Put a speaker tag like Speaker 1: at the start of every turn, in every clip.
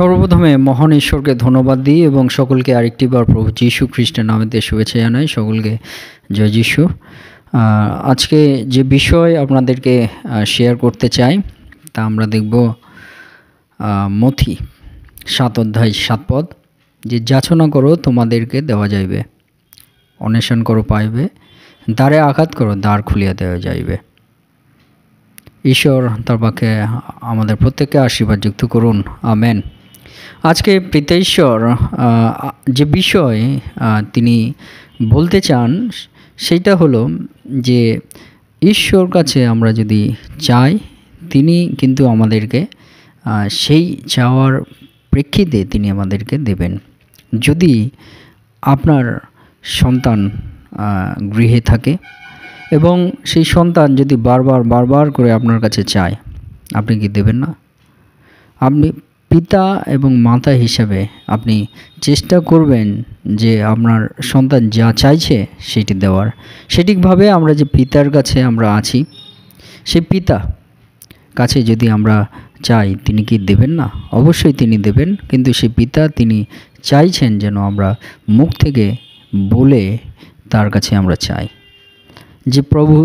Speaker 1: সর্বপ্রথমে মহান ঈশ্বরকে ধন্যবাদ দিই এবং সকলকে আরেকটিবার প্রভু যীশু খ্রিস্টের নামেতে শুভেচ্ছা জানাই। সকলকে জয় যীশু। আজকে যে বিষয় আপনাদেরকে শেয়ার করতে চাই তা আমরা দেখব মথি 7 অধ্যায় 7 পদ, যে যাচনা করো তোমাদেরকে দেওয়া যাইবে, অন্বেষণ করো পাইবে, দ্বারে আঘাত করো দ্বার খুলিয়া দেওয়া যাইবে। ঈশ্বর তার পক্ষে আমাদের প্রত্যেককে আশীর্বাদ যুক্ত করুন, আমেন। আজকে পিতা ঈশ্বর যে বিষয় তিনি বলতে চান সেইটা হলো যে ঈশ্বর কাছে আমরা যদি চাই, তিনি কিন্তু আমাদেরকে সেই চাওয়ার প্রেক্ষিতে তিনি আমাদেরকে দেবেন। যদি আপনার সন্তান গৃহে থাকে এবং সেই সন্তান যদি বারবার করে আপনার কাছে চায়, আপনি কি দেবেন না? আপনি পিতা এবং মাতা হিসাবে আপনি চেষ্টা করবেন যে আপনার সন্তান যা চাইছে সেটি দেওয়ার। সঠিকভাবে আমরা যে পিতার কাছে আমরা আছি, সেই পিতা কাছে যদি আমরা চাই, তিনি কি দেবেন না? অবশ্যই তিনি দেবেন, কিন্তু সেই পিতা তিনি চাইছেন যেন আমরা মুখ থেকে বলে তার কাছে আমরা চাই যে প্রভু,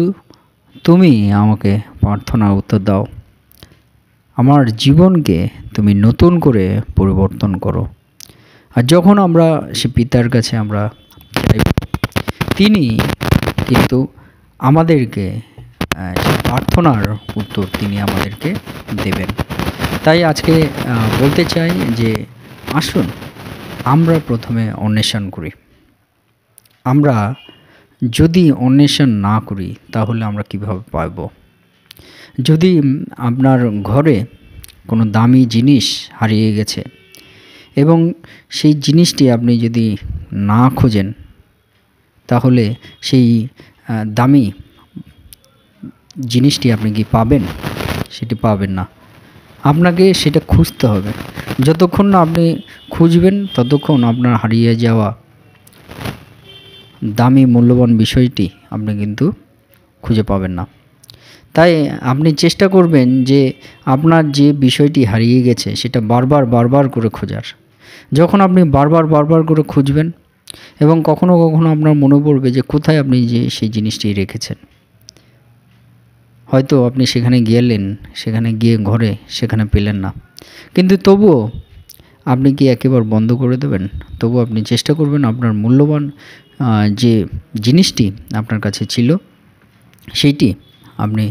Speaker 1: তুমি আমাকে প্রার্থনার উত্তর দাও, আমার জীবনকে তুমি নতুন করে পরিবর্তন করো। আর যখন আমরা সে পিতার কাছে আমরা চাই, তিনি কিন্তু আমাদেরকে প্রার্থনার উত্তর তিনি আমাদেরকে দেবেন। তাই আজকে বলতে চাই যে আসুন আমরা প্রথমে অন্বেষণ করি। আমরা যদি অন্বেষণ না করি তাহলে আমরা কিভাবে পাব? যদি আপনার ঘরে কোনো দামি জিনিস হারিয়ে গেছে এবং সেই জিনিসটি আপনি যদি না খোঁজেন, তাহলে সেই দামি জিনিসটি আপনি কি পাবেন? সেটি পাবেন না। আপনাকে সেটা খুঁজতে হবে। যতক্ষণ না আপনি খুঁজবেন ততক্ষণ আপনার হারিয়ে যাওয়া দামি মূল্যবান বিষয়টি আপনি কিন্তু খুঁজে পাবেন না। তাই আপনি চেষ্টা করবেন যে আপনার যে বিষয়টি হারিয়ে গেছে সেটা বারবার করে খোঁজার। যখন আপনি বারবার করে খুঁজবেন এবং কখনো আপনার মনে পড়বে যে কোথায় আপনি যে সেই জিনিসটি রেখেছেন। হয়তো আপনি সেখানে গেলেন, সেখানে গিয়ে ঘরে সেখানে পেলেন না, কিন্তু তবুও আপনি কি একেবারে বন্ধ করে দেবেন? তবুও আপনি চেষ্টা করবেন আপনার মূল্যবান যে জিনিসটি আপনার কাছে ছিল সেইটি আপনি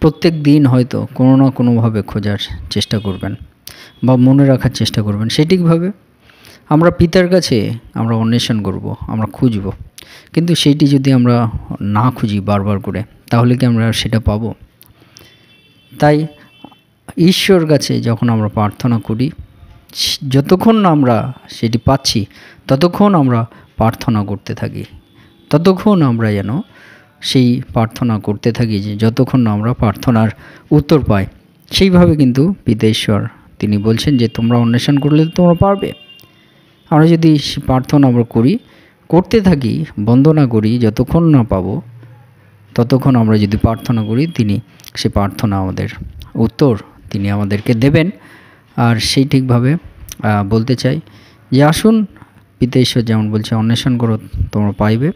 Speaker 1: প্রত্যেক দিন হয়তো কোনো না কোনোভাবে খোঁজার চেষ্টা করবেন বা মনে রাখার চেষ্টা করবেন। সঠিকভাবে আমরা পিতার কাছে আমরা অন্বেষণ করব, আমরা খুঁজব, কিন্তু সেইটি যদি আমরা না খুঁজি বারবার করে, তাহলে কি আমরা সেটা পাবো? তাই ঈশ্বর কাছে যখন আমরা প্রার্থনা করি, যতক্ষণ না আমরা সেটি পাচ্ছি ততক্ষণ আমরা প্রার্থনা করতে থাকি, ততক্ষণ আমরা যেন সেই প্রার্থনা করতে থাকি যে যতক্ষণ না আমরা প্রার্থনার উত্তর পাই। সেইভাবে কিন্তু পিতা ঈশ্বর তিনি বলছেন যে তোমরা অন্বেষণ করলে তোমরা পারবে। আমরা যদি প্রার্থনা আমরা করতে থাকি, বন্ধ না করি, যতক্ষণ না পাবো ততক্ষণ আমরা যদি প্রার্থনা করি, তিনি সে প্রার্থনা আমাদের উত্তর তিনি আমাদেরকে দেবেন। আর সেই ঠিকভাবে বলতে চাই যে আসুন পিতা ঈশ্বর যেমন বলছে অন্বেষণ করো তোমরা পাইবে,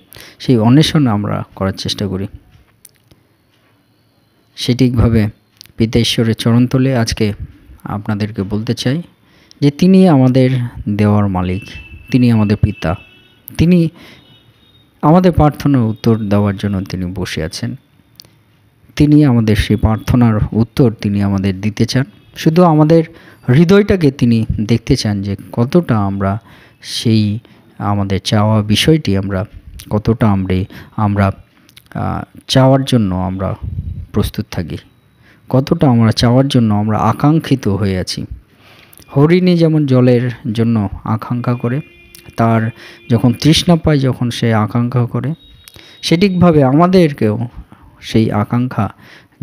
Speaker 1: সেই অন্বেষণ আমরা করার চেষ্টা করি। সঠিকভাবে পিতা ঈশ্বরের চরণতলে আজকে আপনাদেরকে বলতে চাই যে তিনি আমাদের দেওয়ার মালিক, তিনি আমাদের পিতা, তিনি আমাদের প্রার্থনার উত্তর দেওয়ার জন্য তিনি বসে আছেন। তিনি আমাদের সেই প্রার্থনার উত্তর তিনি আমাদের দিতে চান। শুধু আমাদের হৃদয়টাকে তিনি দেখতে চান যে কতটা আমরা সেই আমাদের চাওয়া বিষয়টি আমরা কতটা আমরা চাওয়ার জন্য আমরা প্রস্তুত থাকি, কতটা আমরা চাওয়ার জন্য আমরা আকাঙ্ক্ষিত হয়ে আছি। হরিণী যেমন জলের জন্য আকাঙ্ক্ষা করে, তার যখন তৃষ্ণা পায় যখন সে আকাঙ্ক্ষা করে, সঠিকভাবে আমাদেরকেও সেই আকাঙ্ক্ষা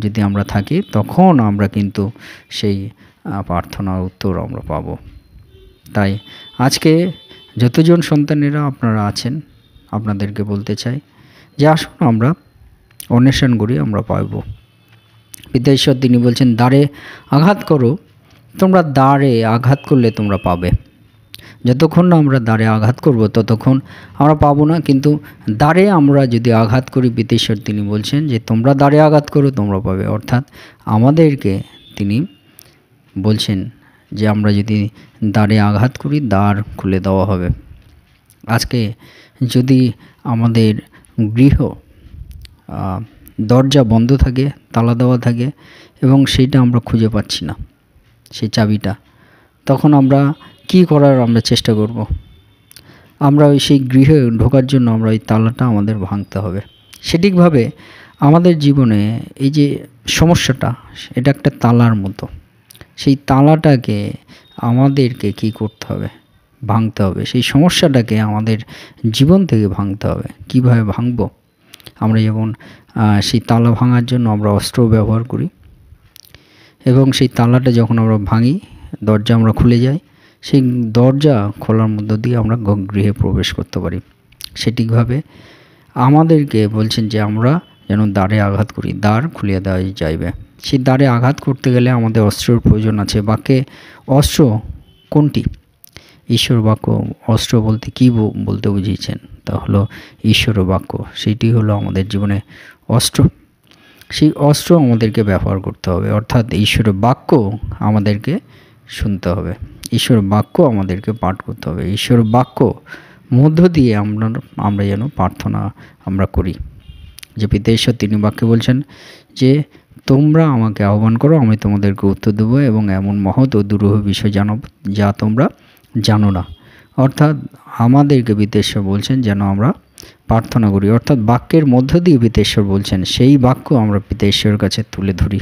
Speaker 1: যদি আমরা থাকি, তখন আমরা কিন্তু সেই প্রার্থনার উত্তর আমরা পাব। তাই আজকে যতজন সন্তানেরা আপনারা আছেন, আপনাদেরকে বলতে চাই যে আসুন আমরা অন্বেষণ করি, আমরা পাইব। পিতা ঈশ্বর তিনি বলছেন দ্বারে আঘাত করো তোমরা দ্বারে আঘাত করলে তোমরা পাবে। যতক্ষণ না আমরা দ্বারে আঘাত করব ততক্ষণ আমরা পাবো না, কিন্তু দ্বারে আমরা যদি আঘাত করি, পিতেশ্বর তিনি বলছেন যে তোমরা দ্বারে আঘাত করো তোমরা পাবে। অর্থাৎ আমাদেরকে তিনি বলছেন যে আমরা যদি দ্বারে আঘাত করি দ্বার খুলে দেওয়া হবে। আজকে যদি আমাদের গৃহ দরজা বন্ধ থাকে, তালা দেওয়া থাকে এবং সেইটা আমরা খুঁজে পাচ্ছি না, সেই চাবিটা, তখন আমরা কি করার আমরা চেষ্টা করব? আমরা সেই গৃহে ঢোকার জন্য আমরা ওই তালাটা আমাদের ভাঙতে হবে। সঠিকভাবে আমাদের জীবনে এই যে সমস্যাটা, এটা একটা তালার মতো। সেই তালাটাকে আমাদেরকে কি করতে হবে? ভাঙতে হবে। সেই সমস্যাটাকে আমাদের জীবন থেকে ভাঙতে হবে। কিভাবে ভাঙব? আমরা যেমন সেই তালা ভাঙার জন্য আমরা অস্ত্র ব্যবহার করি এবং সেই তালাটা যখন আমরা ভাঙি, দরজা আমরা খুলে যাই, সেই দরজা খোলার মধ্য দিয়ে আমরা গৃহে প্রবেশ করতে পারি। সঠিকভাবে আমাদেরকে বলছেন যে আমরা যেন দ্বারে আঘাত করি, দ্বার খুলিয়ে দেওয়া যাইবে। সেই দ্বারে আঘাত করতে গেলে আমাদের অস্ত্রের প্রয়োজন আছে। বাক্যে অস্ত্র কোনটি? ঈশ্বর বাক্য। অস্ত্র বলতে কী বলতে বুঝিয়েছেন? তা হলো ঈশ্বর বাক্য। সেইটি হলো আমাদের জীবনে অস্ত্র। সেই অস্ত্র আমাদেরকে ব্যবহার করতে হবে, অর্থাৎ ঈশ্বরের বাক্য আমাদেরকে শুনতে হবে, ঈশ্বর বাক্য আমাদেরকে পাঠ করতে হবে। ঈশ্বর বাক্য মধ্য দিয়ে আমরা যেন প্রার্থনা আমরা করি। যে পিতা ঈশ্বর তিনি বাক্যে বলছেন যে তোমরা আমাকে আহ্বান করো, আমি তোমাদেরকে উত্তর দেবো এবং এমন মহৎ ও দুরূহ বিষয় জানাব যা তোমরা জানো না। অর্থাৎ আমাদেরকে পিতা ঈশ্বর বলছেন যেন আমরা প্রার্থনা করি, অর্থাৎ বাক্যের মধ্য দিয়ে পিতা ঈশ্বর বলছেন সেই বাক্য আমরা পিতা ঈশ্বরের কাছে তুলে ধরি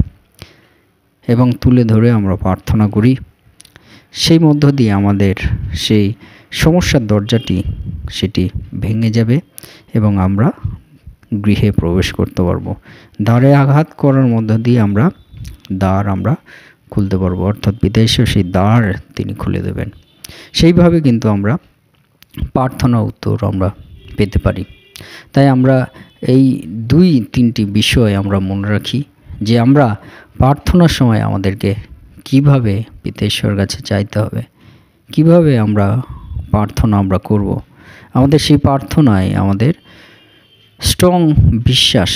Speaker 1: এবং তুলে ধরে আমরা প্রার্থনা করি। সেই মধ্য দিয়ে আমাদের সেই সমস্যার দরজাটি সেটি ভেঙে যাবে এবং আমরা গৃহে প্রবেশ করতে পারবো। দ্বারে আঘাত করার মধ্য দিয়ে আমরা দ্বার আমরা খুলতে পারবো, অর্থাৎ পিতা ঈশ্বর সেই দ্বার তিনি খুলে দেবেন। সেইভাবে কিন্তু আমরা প্রার্থনা উত্তর আমরা পেতে পারি। তাই আমরা এই 2-3টি বিষয় আমরা মনে রাখি যে আমরা প্রার্থনার সময় আমাদেরকে কিভাবে পিতা ঈশ্বরের কাছে চাইতে হবে, কিভাবে আমরা প্রার্থনা আমরা করব। আমাদের সেই প্রার্থনায় আমাদের স্ট্রং বিশ্বাস,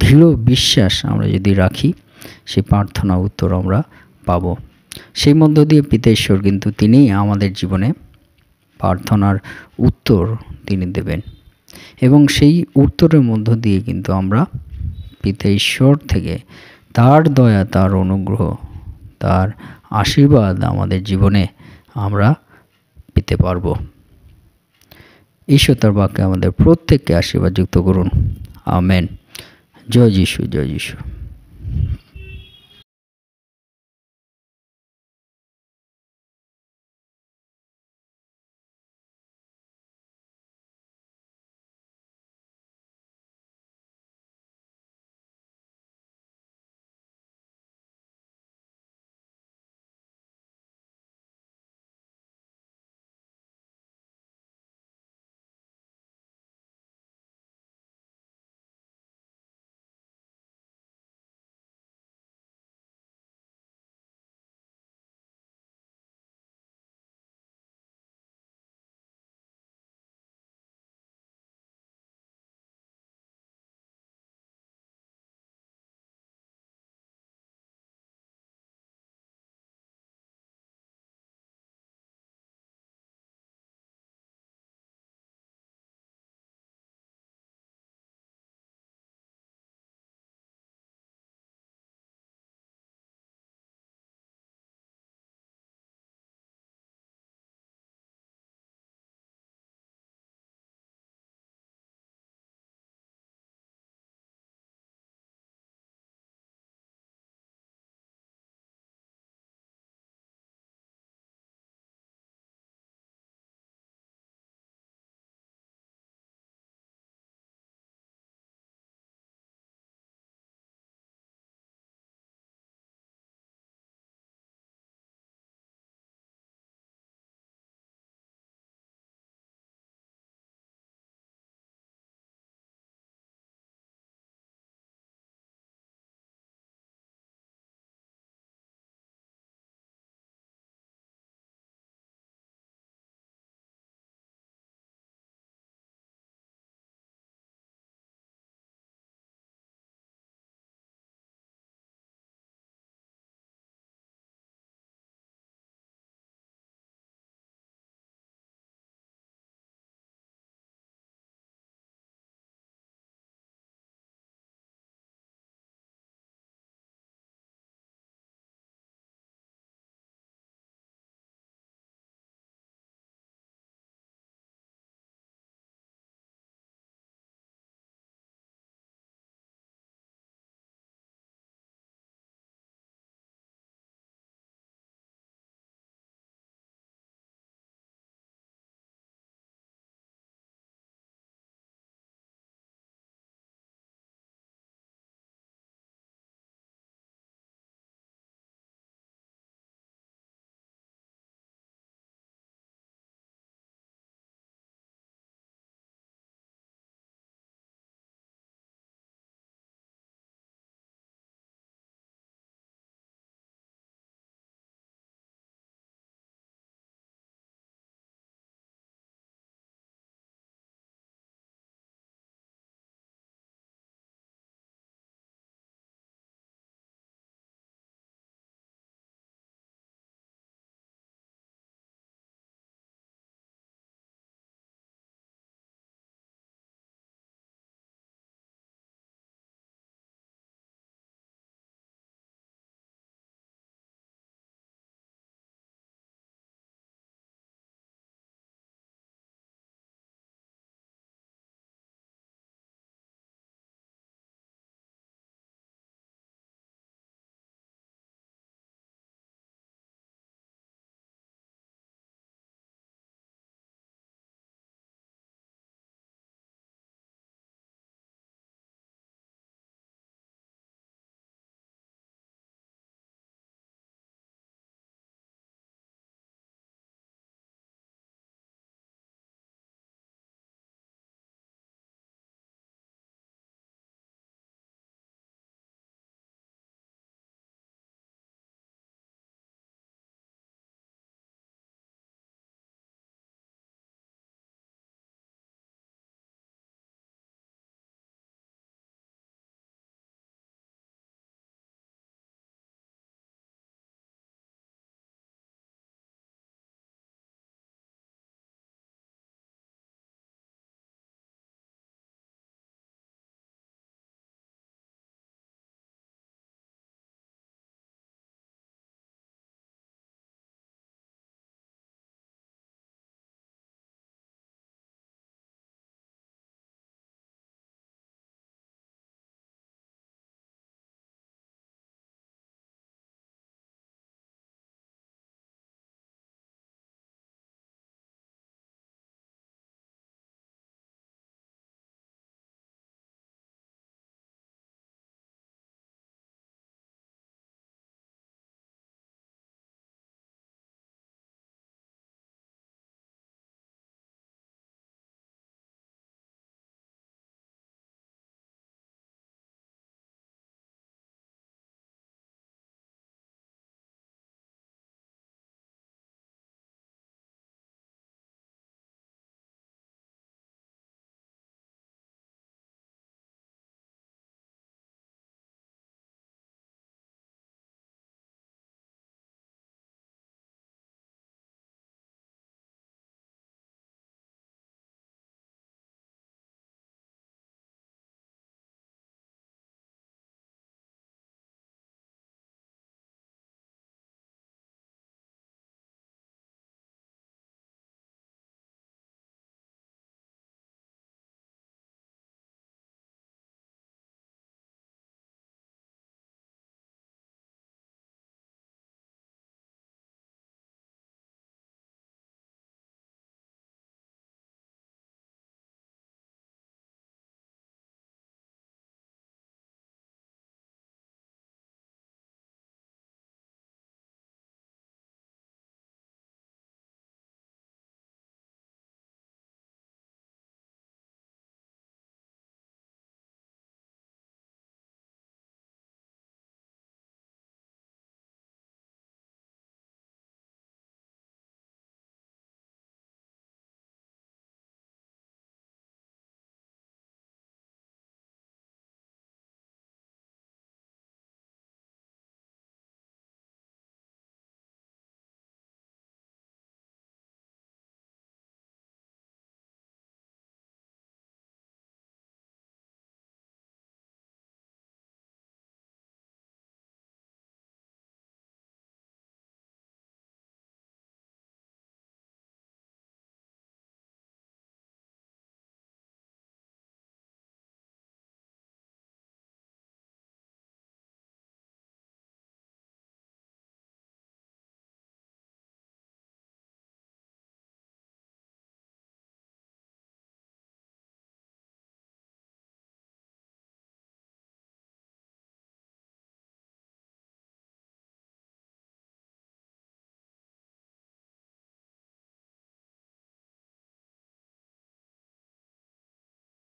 Speaker 1: দৃঢ় বিশ্বাস আমরা যদি রাখি, সেই প্রার্থনা উত্তর আমরা পাব। সেই মধ্য দিয়ে পিতা ঈশ্বর কিন্তু তিনি আমাদের জীবনে প্রার্থনার উত্তর তিনি দেবেন এবং সেই উত্তরের মধ্য দিয়ে কিন্তু আমরা পিতা ঈশ্বর থেকে তার দয়া, তার অনুগ্রহ, তার আশীর্বাদ আমাদের জীবনে আমরা পেতে পারব। ঈশ্বর তার বাক্যে আমাদের প্রত্যেককে আশীর্বাদ যুক্ত করুন। আমেন। জয় যিশু, জয় যিশু।